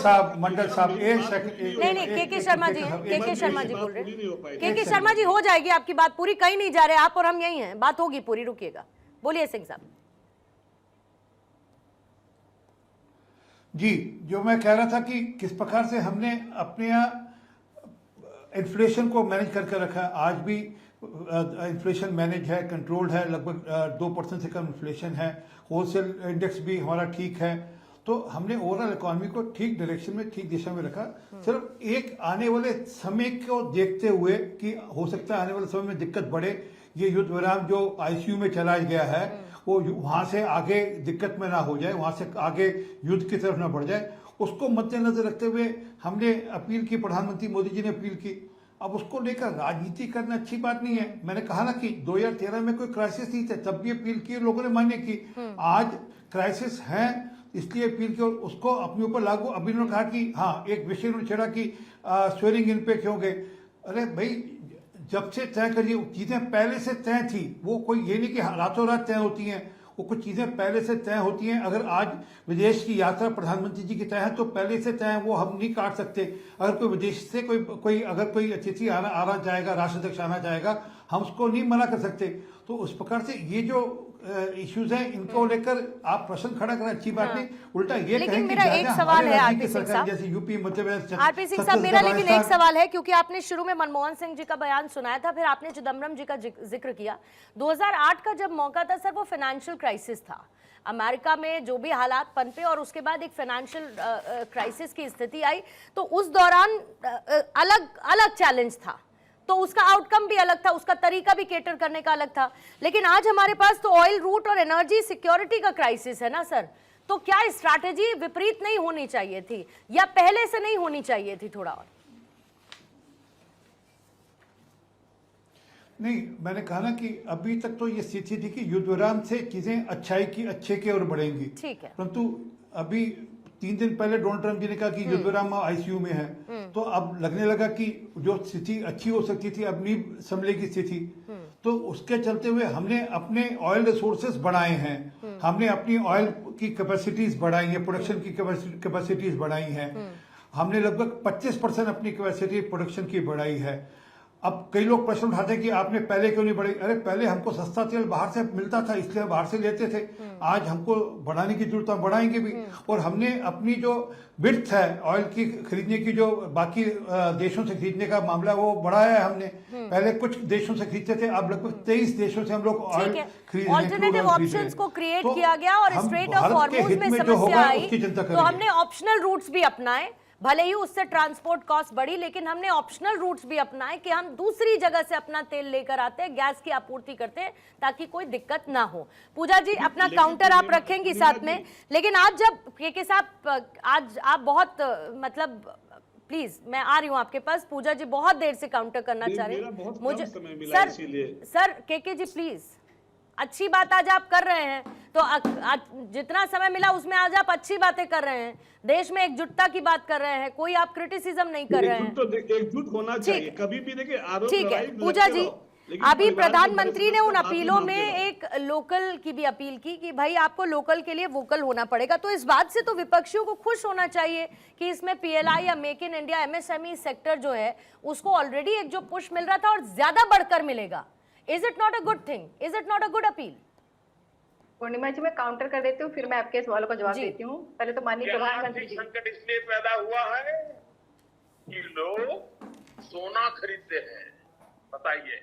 साहब एक सेकंड, नहीं केके शर्मा जी बोल रहे हैं। केके शर्मा जी हो जाएगी आपकी बात पूरी, कहीं नहीं जा रहे आप और हम यही हैं, बात होगी पूरी, रुकिएगा। बोलिए सिंह साहब। जी, जो मैं कह रहा था कि किस प्रकार से हमने अपने यहाँ इन्फ्लेशन को मैनेज करके रखा है। आज भी इन्फ्लेशन मैनेज है, कंट्रोल्ड है, लगभग 2% से कम इन्फ्लेशन है, होलसेल इंडेक्स भी हमारा ठीक है। तो हमने ओवरऑल इकोनॉमी को ठीक डायरेक्शन में, ठीक दिशा में रखा। सिर्फ एक आने वाले समय को देखते हुए कि हो सकता है आने वाले समय में दिक्कत बढ़े, ये युद्ध विराम जो आईसीयू में चला गया है वो वहां से आगे दिक्कत में ना हो जाए, वहां से आगे युद्ध की तरफ ना बढ़ जाए, उसको मद्देनजर रखते हुए हमने अपील की, प्रधानमंत्री मोदी जी ने अपील की। अब उसको लेकर राजनीति करना अच्छी बात नहीं है। मैंने कहा ना कि 2013 में कोई क्राइसिस नहीं था, तब भी अपील की, लोगों ने मान्य की। आज क्राइसिस है इसलिए अपील की और उसको अपने ऊपर लागू। अभी उन्होंने कहा कि हाँ, एक विषय उन्होंने छेड़ा कि स्वेरिंग इन पे क्यों गए। अरे भाई, जब से तय करिए, चीजें पहले से तय थी, वो कोई ये नहीं कि रातों रात तय होती हैं, वो कुछ चीजें पहले से तय होती हैं। अगर आज विदेश की यात्रा प्रधानमंत्री जी की तय है तो पहले से तय है, वो हम नहीं काट सकते। अगर कोई विदेश से कोई अगर कोई अतिथि आना चाहेगा, राष्ट्राध्यक्ष आना चाहेगा, हम उसको नहीं मना कर सकते। तो उस प्रकार से ये जो इश्यूज हैं, इनको लेकर आप प्रश्न खड़ा करें, अच्छी बात नहीं, उल्टा ये कहें कि मेरा एक सवाल है आरपी सिंह साहब, जैसे यूपी, मध्य प्रदेश, आरपी सिंह साहब, मेरा लेकिन एक सवाल है, क्योंकि आपने शुरू में मनमोहन सिंह जी का बयान सुनाया था, फिर आपने चिदम्बरम जी का जिक्र किया। 2008 का जब मौका था सर, वो फाइनेंशियल क्राइसिस था, अमेरिका में जो भी हालात पनपे और उसके बाद एक फाइनेंशियल क्राइसिस की स्थिति आई, तो उस दौरान अलग चैलेंज था, तो उसका आउटकम भी अलग था, उसका तरीका भी केटर करने का अलग था। लेकिन आज हमारे पास तो ऑयल रूट और एनर्जी सिक्योरिटी का क्राइसिस है ना सर, तो क्या स्ट्रैटेजी विपरीत नहीं होनी चाहिए थी, या पहले से नहीं होनी चाहिए थी थोड़ा और? नहीं, मैंने कहा ना कि अभी तक तो ये स्थिति थी कि युद्ध विराम से चीजें अच्छे की ओर बढ़ेंगी, ठीक है। परंतु अभी 3 दिन पहले डोनाल्ड ट्रंप जी ने कहा कि युद्ध विराम आईसीयू में है, तो अब लगने लगा कि जो स्थिति अच्छी हो सकती थी अब नहीं संभलेगी स्थिति। तो उसके चलते हुए हमने अपने ऑयल रिसोर्सेज बढ़ाए हैं, हमने अपनी ऑयल की कैपेसिटीज बढ़ाई है, प्रोडक्शन की कैपेसिटीज बढ़ाई हैं, हमने लगभग 25% अपनी कैपेसिटी प्रोडक्शन की बढ़ाई है। अब कई लोग प्रश्न उठाते हैं कि आपने पहले क्यों नहीं बढ़ाई। अरे पहले हमको सस्ता तेल बाहर से मिलता था इसलिए बाहर से लेते थे, आज हमको बढ़ाने की जरूरत है, बढ़ाएंगे भी। और हमने अपनी जो विड्थ है ऑयल की खरीदने की, जो बाकी देशों से खरीदने का मामला वो बढ़ाया है हमने। पहले कुछ देशों से खरीदते थे, अब लगभग 23 देशों से हम लोग ऑयल खरीद रहे हैं। ऑल्टरनेटिव ऑप्शंस को क्रिएट तो किया गया और हम स्ट्रेट ऑफ भारत के हॉर्मूज हित में जो समस्या होगा आई उसकी चिंता तो करेंगे। हमने ऑप्शनल रूट्स भी अपनाए, भले ही उससे ट्रांसपोर्ट कॉस्ट बढ़ी, लेकिन हमने ऑप्शनल रूट्स भी अपनाए कि हम दूसरी जगह से अपना तेल लेकर आते हैं, गैस की आपूर्ति करते हैं ताकि कोई दिक्कत ना हो। पूजा जी अपना काउंटर आप रखेंगी साथ में, लेकिन आज जब के साहब आज आप बहुत मतलब प्लीज मैं आ रही हूँ आपके पास। पूजा जी बहुत देर से काउंटर करना चाह रहे हैं मुझे। सर के जी प्लीज, अच्छी बात आज आप कर रहे हैं तो आज जितना समय मिला उसमें आज आप अच्छी बातें कर रहे हैं, देश में एकजुटता की बात कर रहे हैं, कोई आप क्रिटिसिज्म नहीं कर रहे हैं। तो एकजुट होना चाहिए, कभी भी देखिए आरोप ठीक है पूजा जी, अभी प्रधानमंत्री ने उन अपीलों में एक लोकल की भी अपील की कि भाई आपको लोकल के लिए वोकल होना पड़ेगा, तो इस बात से तो विपक्षियों को खुश होना चाहिए कि इसमें पीएलआई या make in India MSME sector जो है उसको ऑलरेडी एक जो पुश मिल रहा था और ज्यादा बढ़कर मिलेगा। Is it not a good thing, is it not a good appeal? Purnima ji मैं काउंटर कर देती हूँ, फिर मैं आपके सवालों का जवाब देती हूँ। पहले तो माननीय प्रधानमंत्री जी, संकट इसलिए पैदा हुआ है कि लोग सोना खरीदते हैं, बताइए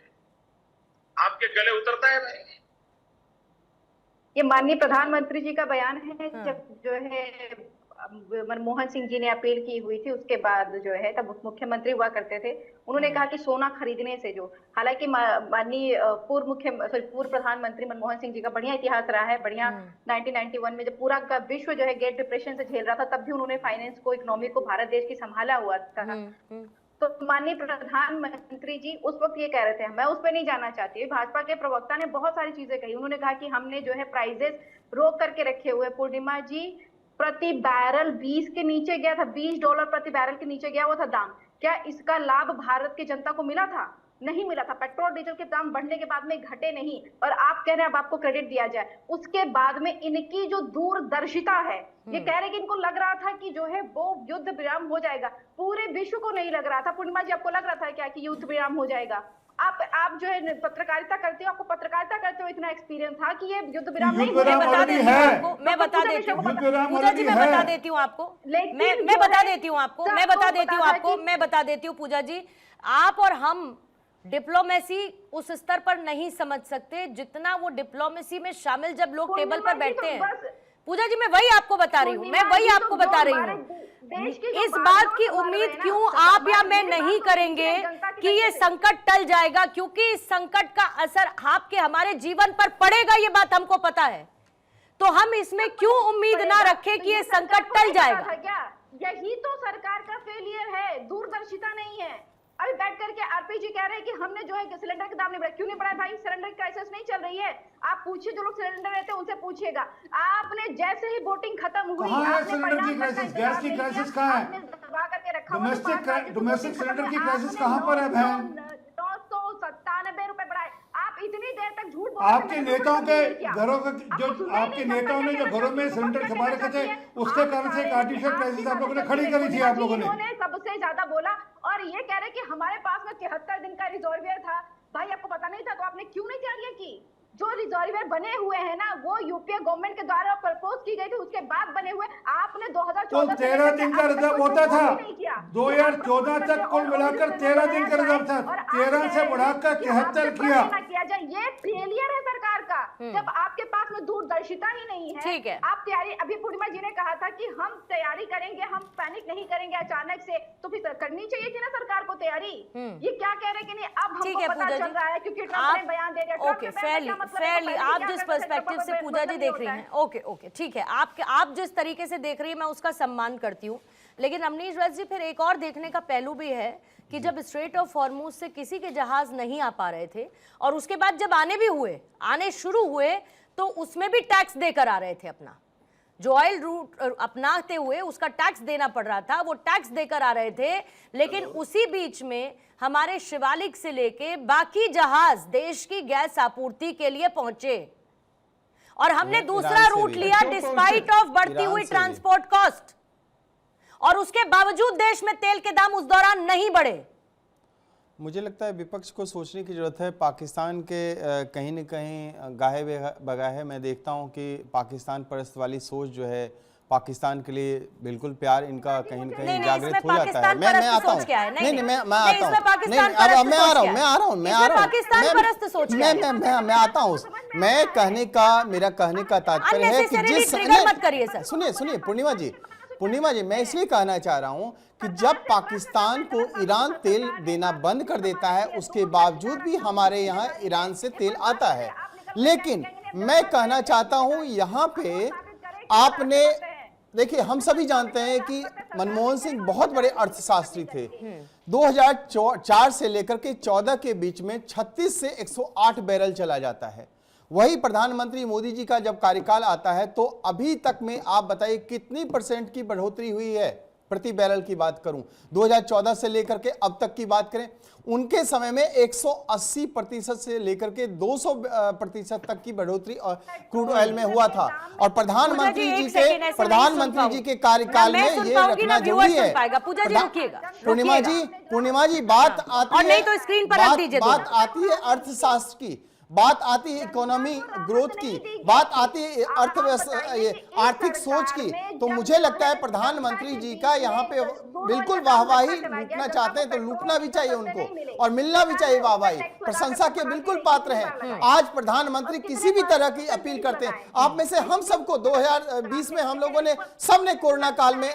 आपके गले उतरता है नहीं? ये माननीय प्रधानमंत्री जी का बयान है। जब जो है मनमोहन सिंह जी ने अपील की हुई थी, उसके बाद जो है तब मुख्यमंत्री हुआ करते थे, उन्होंने कहा कि सोना खरीदने से जो, हालांकि माननीय पूर्व प्रधानमंत्री मनमोहन सिंह जी का बढ़िया इतिहास रहा है, बढ़िया 1991 में जब पूरा का विश्व जो है ग्रेट डिप्रेशन से झेल रहा था, तब भी उन्होंने फाइनेंस को, इकोनॉमी को भारत देश की संभाला हुआ था। तो माननीय प्रधानमंत्री जी उस वक्त ये कह रहे थे, मैं उस पर नहीं जाना चाहती, भाजपा के प्रवक्ता ने बहुत सारी चीजें कही। उन्होंने कहा कि हमने जो है प्राइजेस रोक करके रखे हुए। पूर्णिमा जी, प्रति बैरल 20 के नीचे गया था, $20 प्रति बैरल के नीचे गया हुआ था दाम। क्या इसका लाभ भारत की जनता को मिला था? नहीं मिला था। पेट्रोल डीजल के दाम बढ़ने के बाद में घटे नहीं, और आप कह रहे हैं अब आपको क्रेडिट दिया जाए। उसके बाद में इनकी जो दूरदर्शिता है, ये कह रहे कि इनको लग रहा था कि जो है वो युद्ध विराम हो जाएगा, पूरे विश्व को नहीं लग रहा था। पूर्णिमा जी आपको लग रहा था क्या कि युद्ध विराम हो जाएगा? आप जो है पत्रकारिता करते हो, आपको पत्रकारिता करते हो इतना एक्सपीरियंस था कि ये युद्ध विराम नहीं, मैं बता देती हूँ पूजा जी, मैं बता देती हूँ आपको, मैं बता देती हूँ आपको, मैं बता देती हूँ आपको, मैं बता देती हूँ पूजा जी, आप और हम डिप्लोमेसी उस स्तर पर नहीं समझ सकते जितना वो डिप्लोमेसी में शामिल जब लोग टेबल पर बैठते हैं। पूजा जी मैं वही आपको बता रही हूँ, मैं वही आपको बता रही हूँ। इस बात की उम्मीद क्यों आप या मैं नहीं करेंगे कि ये संकट टल जाएगा, क्योंकि इस संकट का असर आपके हमारे जीवन पर पड़ेगा, ये बात हमको पता है। तो हम इसमें क्यों उम्मीद ना रखें कि ये संकट टल जाएगा? यही तो सरकार का फेलियर है, दूरदर्शिता नहीं है। अभी बैठ करके आरपी जी कह रहे हैं कि हमने जो है सिलेंडर के दाम नहीं बढ़ाए। क्यों नहीं बढ़ाए भाई? सिलेंडर की क्राइसिस नहीं चल रही है। आप पूछिए जो लोग सिलेंडर रहते हैं उनसे पूछिएगा। आपने जैसे ही वोटिंग खत्म हुई, सिलेंडर की क्राइसिस, गैस की क्राइसिस कहाँ है? डोमेस्टिक सिलेंडर की क्राइसिस कहाँ पर है बहन? 997 रुपए बढ़ाए। आप इतनी देर तक झूठ बोल, आपके नेताओं के घरों का जो, आपके नेताओं ने जो घरों में सिलेंडर छुपा रखे थे, उसके कारण से एक आर्टिफिशियल क्राइसिस आप लोगों ने खड़ी करी थी। आप लोगों ने सबसे ज्यादा बोला और ये कह रहे कि हमारे पास में 73 दिन का रिजॉल्वर था। भाई आपको पता नहीं था तो आपने क्यों नहीं तैयारियां की? जो रिजॉल्वर बने हुए हैं ना, वो यूपीए गवर्नमेंट के द्वारा प्रपोज की गई थी, उसके बाद बने हुए। आपने 2014 तो 13 दिन का रिजर्व होता था, 2014 तक कुल मिलाकर 13 दिन का रिजर्व था, 13 से बढ़ाकर 73 किया। ये फेलियर है सरकार का, जब आपके पास में दूरदर्शिता ही नहीं है। ठीक है, आप तैयारी, अभी पूर्णिमा जी ने कहा था कि हम तैयारी करेंगे, हम पैनिक नहीं करेंगे अचानक से, तो फिर करनी चाहिए थी ना सरकार को तैयारी। ये क्या कह रहे कि नहीं, अब हमको पता चल रहा है क्योंकि ट्रंप ने बयान दे दिया। ओके, फेयरली आप जिस पर्सपेक्टिव से पूजा जी देख रही हैं, ओके ठीक है, आप जिस तरीके से देख रही है मैं उसका सम्मान करती हूँ। लेकिन अमनीश वैद्य जी, फिर एक और देखने का पहलू भी है कि जब स्ट्रेट ऑफ हॉर्मूज से किसी के जहाज नहीं आ पा रहे थे, और उसके बाद जब आने शुरू हुए तो उसमें भी टैक्स देकर आ रहे थे। अपना जो ऑयल रूट अपनाते हुए उसका टैक्स देना पड़ रहा था, वो टैक्स देकर आ रहे थे। लेकिन उसी बीच में हमारे शिवालिक से लेके बाकी जहाज देश की गैस आपूर्ति के लिए पहुंचे, और हमने दूसरा रूट लिया डिस्पाइट ऑफ बढ़ती हुई ट्रांसपोर्ट कॉस्ट, और उसके बावजूद देश में तेल के दाम उस दौरान नहीं बढ़े। मुझे लगता है विपक्ष को सोचने की ज़रूरत है। पाकिस्तान के कहीं न कहीं गाहे बगाहे मैं देखता हूं कि पाकिस्तान परस्त वाली सोच जो है, पाकिस्तान के लिए बिल्कुल प्यार इनका कहीं न कहीं जागृत हो जाता है। मैं आता हूं, नहीं मैं आता हूं, नहीं अब मैं आ रहा हूं, मैं आता हूं, मैं आता हूं। मैं कहने का, मेरा कहने का तात्पर्य है कि जिस, सुनिए पूर्णिमा जी, मैं इसलिए कहना चाह रहा हूं कि जब पाकिस्तान को ईरान तेल देना बंद कर देता है, उसके बावजूद भी हमारे यहाँ ईरान से तेल आता है। लेकिन मैं कहना चाहता हूं यहाँ पे आपने देखिए, हम सभी जानते हैं कि मनमोहन सिंह बहुत बड़े अर्थशास्त्री थे। 2004 से लेकर के 14 के बीच में 36 से 108 बैरल चला जाता है। वही प्रधानमंत्री मोदी जी का जब कार्यकाल आता है तो अभी तक में आप बताइए कितनी % की बढ़ोतरी हुई है। प्रति बैरल की बात करूं, 2014 से लेकर के अब तक की बात करें, उनके समय में 180% से लेकर के 200% तक की बढ़ोतरी और क्रूड ऑयल में हुआ था। और प्रधानमंत्री जी के कार्यकाल में ये रखना जरूरी है। पूर्णिमा जी, बात आती है अर्थशास्त्र की, बात आती है इकोनॉमी ग्रोथ की, बात आती है अर्थव्यवस्था आर्थिक सोच की। तो मुझे लगता है प्रधानमंत्री जी का यहाँ पे बिल्कुल वाहवाही लूटना चाहते हैं तो लूटना भी चाहिए उनको, और मिलना भी चाहिए वाहवाही, प्रशंसा के बिल्कुल पात्र हैं। आज प्रधानमंत्री किसी भी तरह की अपील करते हैं, आप में से हम सबको 2020 में हम लोगों ने सबने कोरोना काल में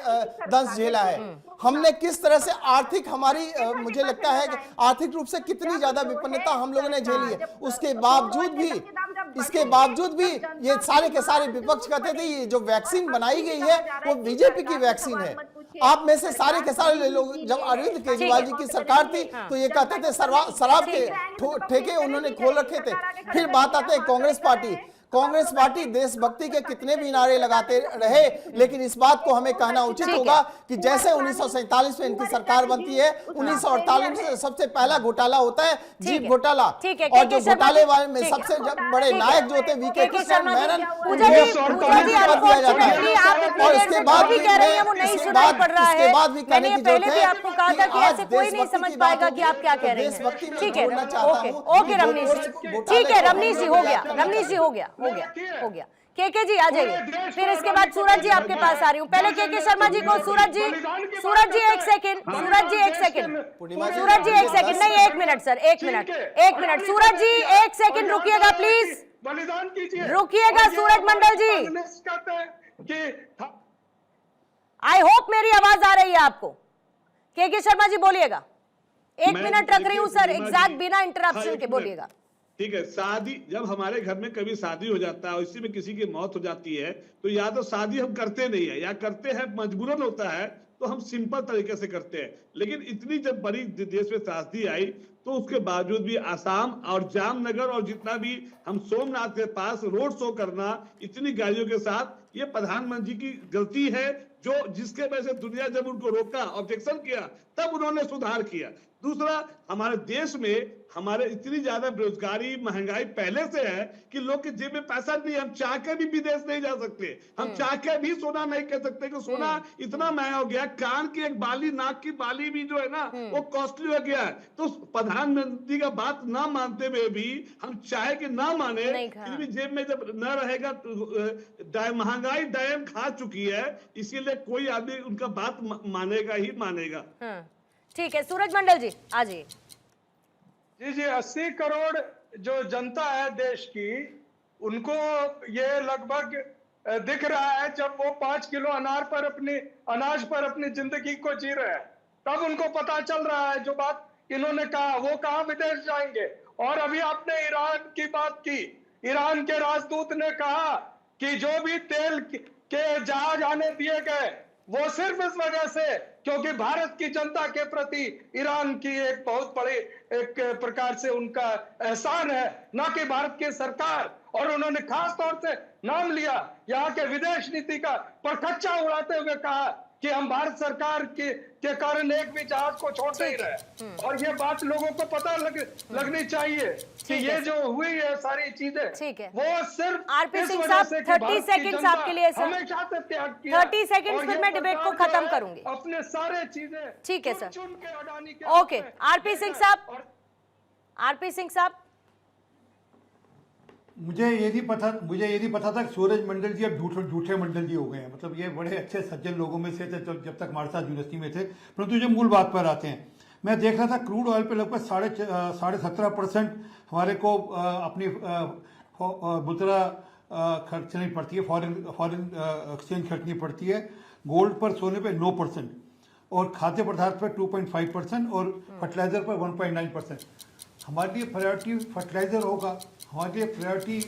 दंश झेला है। हमने किस तरह से आर्थिक हमारी मुझे लगता है कि आर्थिक रूप से कितनी ज्यादा विपन्नता हम लोगों ने झेली है। इसके बावजूद भी ये सारे के सारे विपक्ष कहते थे ये जो वैक्सीन बनाई गई है वो बीजेपी की वैक्सीन है। आप में से सारे के सारे लोग, जब अरविंद केजरीवाल जी की सरकार थी तो ये कहते थे शराब के ठेके उन्होंने खोल रखे थे। फिर बात आते हैं कांग्रेस पार्टी देशभक्ति के कितने भी नारे लगाते रहे, लेकिन इस बात को हमें कहना उचित होगा कि जैसे 1947 में इनकी सरकार बनती है, 1948 में सबसे पहला घोटाला होता है जीप घोटाला, और जो घोटाले वाले में सबसे बड़े नायक जो होते वीके कृष्ण मेनन, दिया जाता है। और इसके बाद भी कहने की जरूरत है कि आज देशभक्ति की बात होगी, देशभक्ति में जोड़ना चाहता हूँ। ओके रमनीश जी, हो गया। केके जी आ जाइए, फिर इसके बाद सूरज जी आपके पास आ रही हूँ। पहले केके शर्मा जी को, सूरज जी एक सेकंड, नहीं 1 minute sir, 1 minute Suraj ji 1 second रुकिएगा प्लीज, बलिदान कीजिए, रुकिएगा सूरज मंडल जी। आई होप मेरी आवाज आ रही है आपको। केके शर्मा जी बोलिएगा, 1 मिनट रख रही हूँ सर, एग्जैक्ट बिना इंटरप्शन के बोलिएगा। ठीक है, शादी जब हमारे घर में कभी शादी हो जाता है और इसी में किसी की मौत हो जाती है तो या तो शादी हम करते नहीं है या करते हैं मजबूरन होता है तो हम सिंपल तरीके से करते हैं। लेकिन इतनी जब बड़ी देश में त्रासदी आई तो उसके बावजूद भी आसाम और जामनगर और जितना भी हम सोमनाथ के पास रोड शो करना इतनी गाड़ियों के साथ, ये प्रधानमंत्री की गलती है, जो जिसके वजह से दुनिया जब उनको रोका, ऑब्जेक्शन किया, तब उन्होंने सुधार किया। दूसरा, हमारे देश में हमारे इतनी ज्यादा बेरोजगारी महंगाई पहले से है कि लोग के जेब में पैसा नहीं, हम चाह के भी विदेश नहीं जा सकते, हम चाह के भी सोना नहीं कह सकते कि सोना इतना महंगा हो गया। कान की एक बाली, नाक की बाली भी जो है ना वो कॉस्टली हो गया है। तो प्रधानमंत्री का बात ना मानते हुए भी हम चाहे कि ना माने, फिर भी जेब में जब न रहेगा तो महंगाई डैम खा चुकी है, इसीलिए कोई आदमी उनका बात मानेगा ही मानेगा। ठीक है, सूरज मंडल जी आ जाइए। जी 80 करोड़ जो जनता है देश की, उनको ये लगभग दिख रहा है जब वो 5 किलो अनाज पर अपनी जिंदगी को जी रहे हैं, तब उनको पता चल रहा है जो बात इन्होंने कहा वो कहाँ विदेश जाएंगे। और अभी आपने ईरान की बात की, ईरान के राजदूत ने कहा कि जो भी तेल के जहाज आने दिए गए वो सिर्फ इस वजह से क्योंकि भारत की जनता के प्रति ईरान की एक बहुत बड़ी एक प्रकार से उनका एहसान है, न कि भारत की सरकार। और उन्होंने खास तौर से नाम लिया यहाँ के विदेश नीति का, पर खच्चा उड़ाते हुए कहा कि हम भारत सरकार के कारण एक भी जहाज को छोड़ नहीं रहे, और ये बात लोगों को पता लगनी चाहिए कि ये जो हुई है सारी चीजें, ठीक है। वो सिर्फ आरपी इस सिंह वजह साहब, से कि 30 भारत की सेकंड्स जनता आपके लिए सर। हमेशा से त्याग किया। 30 सेकंड्स और फिर ये मैं डिबेट को सरकार जो खत्म है, करूंगी। अपने सारे चीजें ठीक है सर। चुन के अडानी के ओके, हाथ में आरपी सिंह साहब, आरपी सिंह साहब। मुझे ये नहीं पता था कि सूरज मंडल जी अब झूठे मंडल जी हो गए हैं। मतलब ये बड़े अच्छे सज्जन लोगों में से थे जब तक हमारे साथ यूनिवर्सिटी में थे। परंतु जो मूल बात पर आते हैं, मैं देख रहा था क्रूड ऑयल पे लगभग 17.5% हमारे को अपनी मुद्रा खर्चनी पड़ती है, फॉरेन एक्सचेंज खर्चनी पड़ती है। गोल्ड पर, सोने पे 9% और खाद्य पदार्थ पर 2.5% और फर्टिलाइजर पर 1.9%। हमारे लिए प्रायोरिटी फर्टिलाइजर होगा, हमारे लिए प्रायोरिटी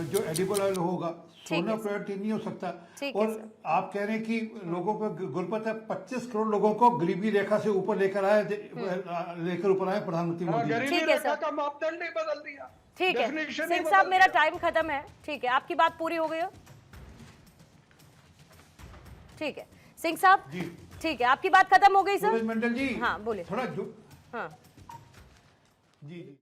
जो एडिबल ऑयल होगा, सोना प्रायोरिटी नहीं हो सकता। और आप कह रहे हैं कि लोगों को गुरबत है, 25 करोड़ लोगों को गरीबी रेखा से ऊपर लेकर आए प्रधानमंत्री मोदी। गरीबी ठीक है रेखा सर। का मापदंड ही बदल दिया। ठीक है Definition ही सिंह बदल साहब, मेरा दिया। टाइम खत्म है। ठीक है, आपकी बात पूरी हो गई हो? ठीक है सिंह साहब, जी। ठीक है, आपकी बात खत्म हो गई सर। सूरज मंडल जी, हाँ, बोलिए। थोड़ा हाँ जी।